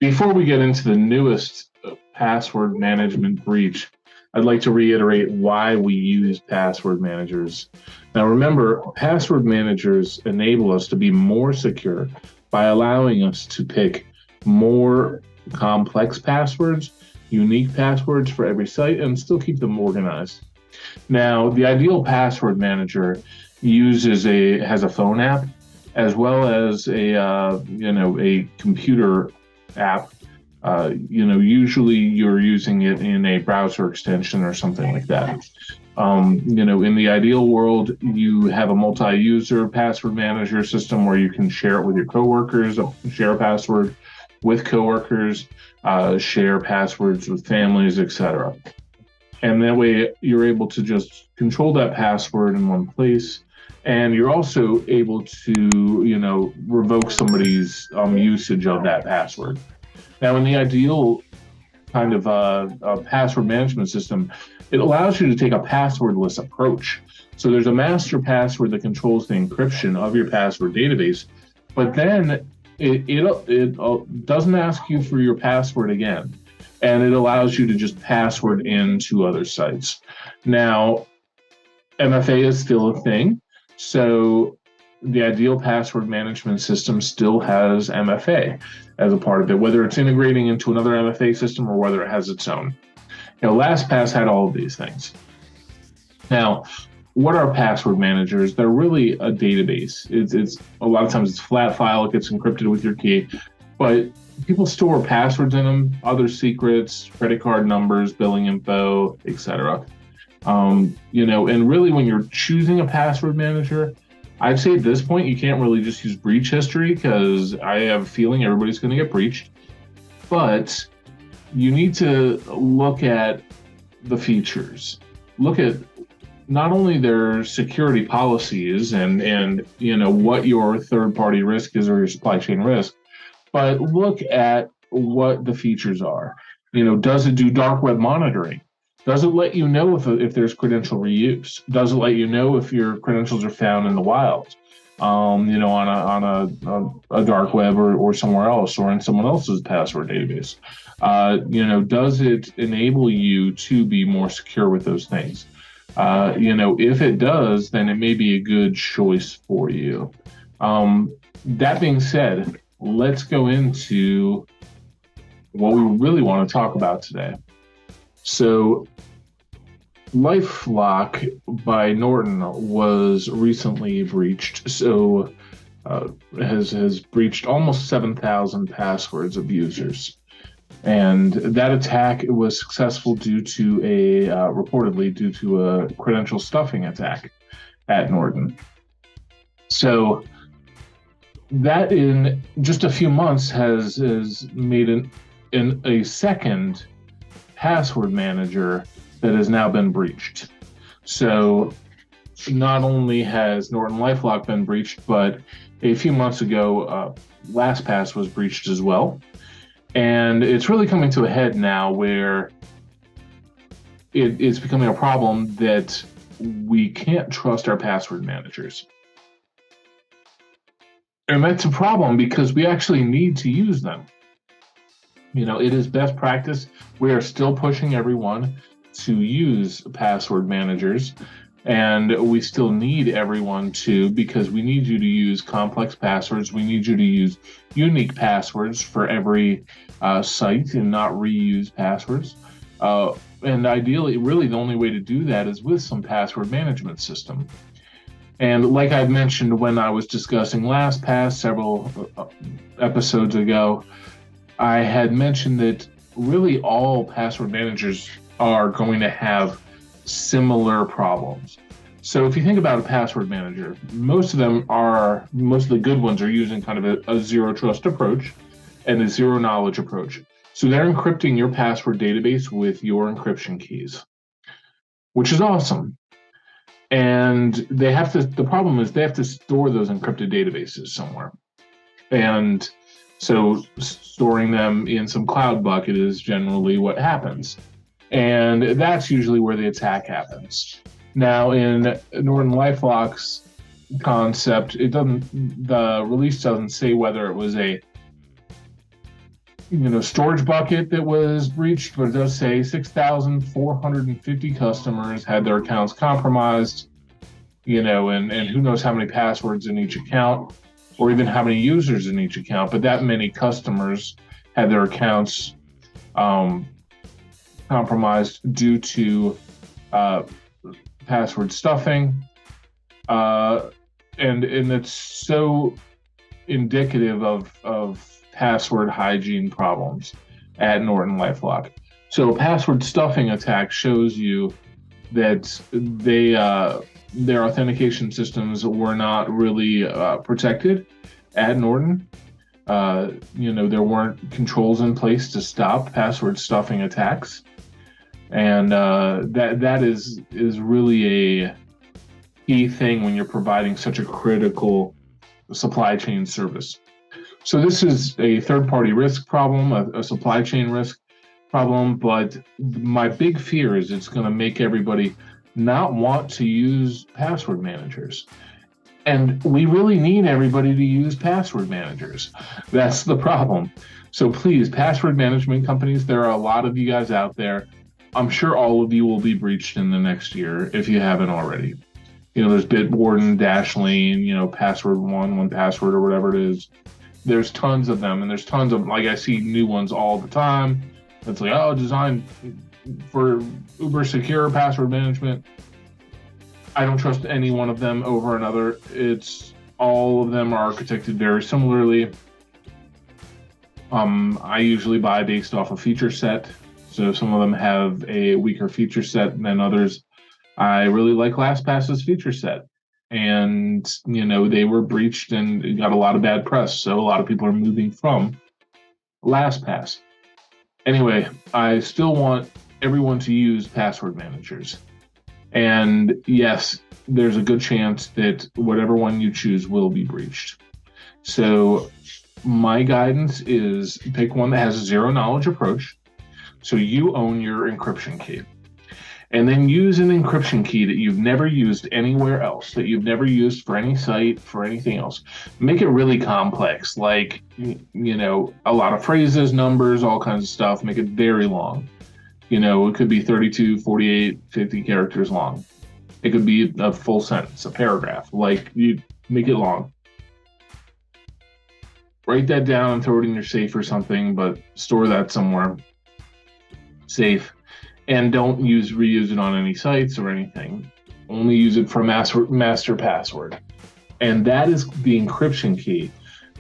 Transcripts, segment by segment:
Before we get into the newest password management breach, I'd like to reiterate why we use password managers. Now, remember, password managers enable us to be more secure by allowing us to pick more complex passwords, unique passwords for every site, and still keep them organized. Now, the ideal password manager has a phone app as well as a computer app. Usually you're using it in a browser extension or something like that. In the ideal world, you have a multi-user password manager system where you can share it with your coworkers, share a password with coworkers, share passwords with families, etc. And that way you're able to just control that password in one place. And you're also able to, revoke somebody's usage of that password. Now, in the ideal kind of password management system, it allows you to take a passwordless approach. So there's a master password that controls the encryption of your password database, but then it doesn't ask you for your password again, and it allows you to just password into other sites. Now, MFA is still a thing, so the ideal password management system still has MFA as a part of it, whether it's integrating into another MFA system or whether it has its own. LastPass had all of these things. Now, what are password managers? They're really a database. It's a lot of times it's a flat file. It gets encrypted with your key, but people store passwords in them, other secrets, credit card numbers, billing info, etc. And really when you're choosing a password manager, I'd say at this point, you can't really just use breach history because I have a feeling everybody's going to get breached. But you need to look at the features. Look at not only their security policies and what your third-party risk is or your supply chain risk, but look at what the features are. Does it do dark web monitoring? Does it let you know if there's credential reuse? Does it let you know if your credentials are found in the wild, on a dark web or somewhere else or in someone else's password database? Does it enable you to be more secure with those things? If it does, then it may be a good choice for you. That being said, let's go into what we really want to talk about today. So, LifeLock by Norton was recently breached. So, has breached almost 7,000 passwords of users, and that attack was successful reportedly due to a credential stuffing attack at Norton. So, that in just a few months has made a second password manager that has now been breached. So not only has Norton LifeLock been breached, but a few months ago, LastPass was breached as well. And it's really coming to a head now where it's becoming a problem that we can't trust our password managers. And that's a problem because we actually need to use them. It is best practice. We are still pushing everyone to use password managers, and we still need everyone to, because we need you to use complex passwords. We need you to use unique passwords for every site and not reuse passwords. And ideally, really the only way to do that is with some password management system. And like I mentioned when I was discussing LastPass several episodes ago, I had mentioned that really all password managers are going to have similar problems. So if you think about a password manager, most of the good ones are using kind of a zero trust approach and a zero knowledge approach. So they're encrypting your password database with your encryption keys, which is awesome. And the problem is they have to store those encrypted databases somewhere. And so storing them in some cloud bucket is generally what happens. And that's usually where the attack happens. Now, in Norton LifeLock's concept, the release doesn't say whether it was a storage bucket that was breached, but it does say 6,450 customers had their accounts compromised, and who knows how many passwords in each account or even how many users in each account, but that many customers had their accounts compromised due to password stuffing. And it's so indicative of password hygiene problems at Norton LifeLock. So a password stuffing attack shows you that their authentication systems were not really protected at Norton. There weren't controls in place to stop password stuffing attacks, and that is really a key thing when you're providing such a critical supply chain service. So this is a third-party risk problem, a supply chain risk problem, but my big fear is it's going to make everybody not want to use password managers. And we really need everybody to use password managers. That's the problem. So please, password management companies, there are a lot of you guys out there. I'm sure all of you will be breached in the next year if you haven't already. There's Bitwarden, Dashlane, Password One Password, or whatever it is. There's tons of them, and there's tons of, I see new ones all the time. It's like, designed for uber secure password management. I don't trust any one of them over another. All of them are architected very similarly. I usually buy based off a feature set. So some of them have a weaker feature set than others. I really like LastPass's feature set. And, they were breached and got a lot of bad press. So a lot of people are moving from LastPass. Anyway, I still want everyone to use password managers. And yes, there's a good chance that whatever one you choose will be breached. So my guidance is pick one that has a zero knowledge approach. So you own your encryption key. And then use an encryption key that you've never used anywhere else, that you've never used for any site, for anything else. Make it really complex, like, a lot of phrases, numbers, all kinds of stuff. Make it very long. It could be 32, 48, 50 characters long. It could be a full sentence, a paragraph. You make it long. Write that down, throw it in your safe or something, but store that somewhere safe. And don't reuse it on any sites or anything. Only use it for master password. And that is the encryption key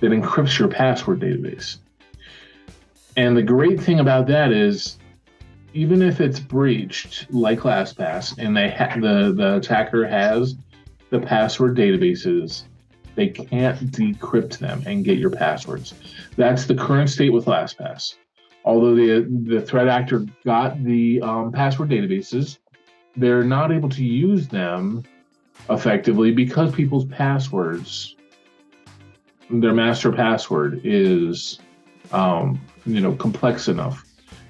that encrypts your password database. And the great thing about that is, even if it's breached, like LastPass, and the attacker has the password databases, they can't decrypt them and get your passwords. That's the current state with LastPass. Although the threat actor got the password databases, they're not able to use them effectively because people's passwords, their master password is, complex enough.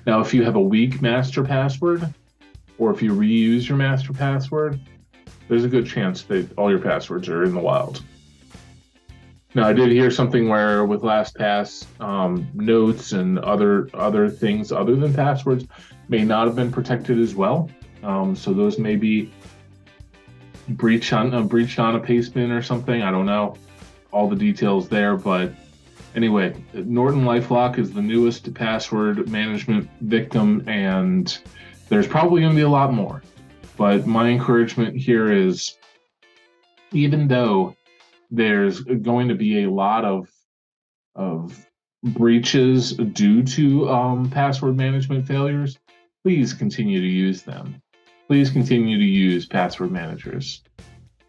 Now, if you have a weak master password, or if you reuse your master password, there's a good chance that all your passwords are in the wild. Now, I did hear something where with LastPass, notes and other things other than passwords may not have been protected as well. So those may be breached on a pastebin or something. I don't know all the details there, but anyway, Norton LifeLock is the newest password management victim, and there's probably going to be a lot more. But my encouragement here is, even though there's going to be a lot of breaches due to password management failures, please continue to use them. Please continue to use password managers.